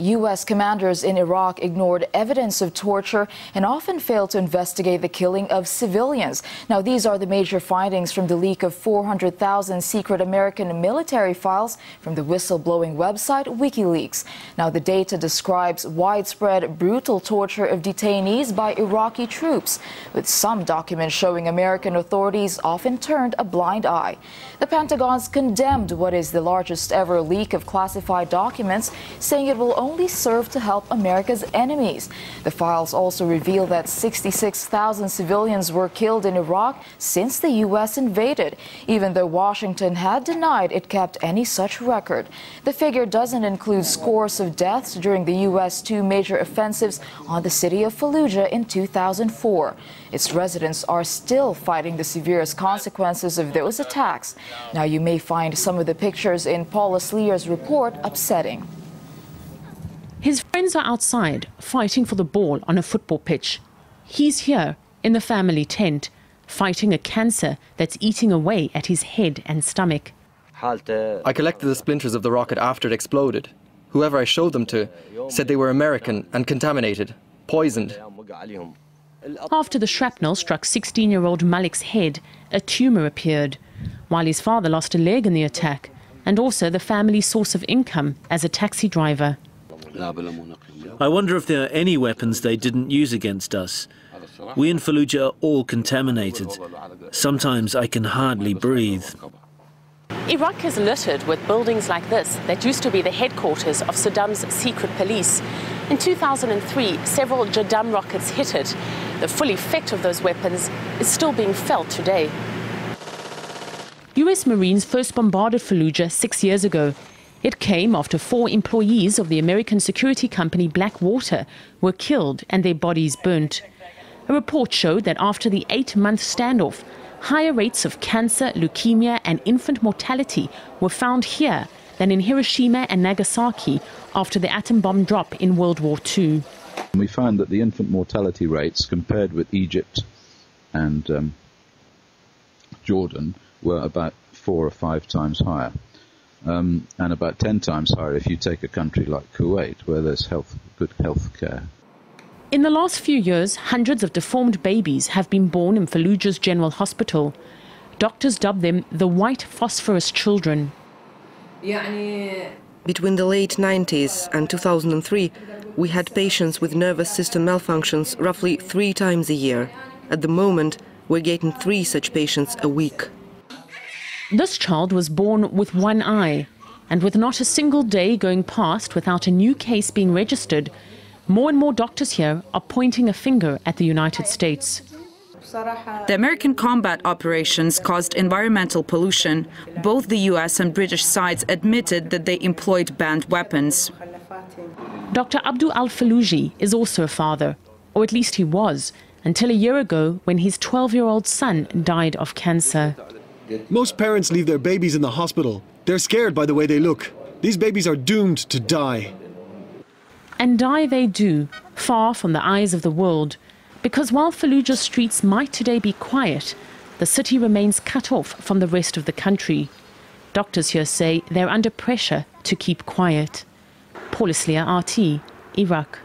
U.S. commanders in Iraq ignored evidence of torture and often failed to investigate the killing of civilians. Now, these are the major findings from the leak of 400,000 secret American military files from the whistleblowing website WikiLeaks. Now, the data describes widespread brutal torture of detainees by Iraqi troops, with some documents showing American authorities often turned a blind eye. The Pentagon's condemned what is the largest ever leak of classified documents, saying it will only serve to help America's enemies. The files also reveal that 66,000 civilians were killed in Iraq since the U.S. invaded, even though Washington had denied it kept any such record. The figure doesn't include scores of deaths during the U.S. two major offensives on the city of Fallujah in 2004. Its residents are still fighting the severest consequences of those attacks. Now, you may find some of the pictures in Paula Slear's report upsetting. His friends are outside, fighting for the ball on a football pitch. He's here, in the family tent, fighting a cancer that's eating away at his head and stomach. I collected the splinters of the rocket after it exploded. Whoever I showed them to said they were American and contaminated, poisoned. After the shrapnel struck 16-year-old Malik's head, a tumor appeared, while his father lost a leg in the attack, and also the family's source of income as a taxi driver. I wonder if there are any weapons they didn't use against us. We in Fallujah are all contaminated. Sometimes I can hardly breathe. Iraq is littered with buildings like this that used to be the headquarters of Saddam's secret police. In 2003, several Jadam rockets hit it. The full effect of those weapons is still being felt today. US Marines first bombarded Fallujah 6 years ago. It came after 4 employees of the American security company Blackwater were killed and their bodies burnt. A report showed that after the 8-month standoff, higher rates of cancer, leukemia and infant mortality were found here than in Hiroshima and Nagasaki after the atom bomb drop in World War II. We found that the infant mortality rates compared with Egypt and Jordan were about 4 or 5 times higher. And about 10 times higher if you take a country like Kuwait, where there's good health care. In the last few years, hundreds of deformed babies have been born in Fallujah's General Hospital. Doctors dub them the white phosphorus children. Between the late 90s and 2003, we had patients with nervous system malfunctions roughly 3 times a year. At the moment, we're getting 3 such patients a week. This child was born with one eye, and with not a single day going past without a new case being registered, more and more doctors here are pointing a finger at the United States. The American combat operations caused environmental pollution. Both the US and British sides admitted that they employed banned weapons. Dr. Abdul Al-Faluji is also a father, or at least he was, until a year ago when his 12-year-old son died of cancer. Most parents leave their babies in the hospital. They're scared by the way they look. These babies are doomed to die. And die they do, far from the eyes of the world. Because while Fallujah's streets might today be quiet, the city remains cut off from the rest of the country. Doctors here say they're under pressure to keep quiet. Paula Slear, RT, Iraq.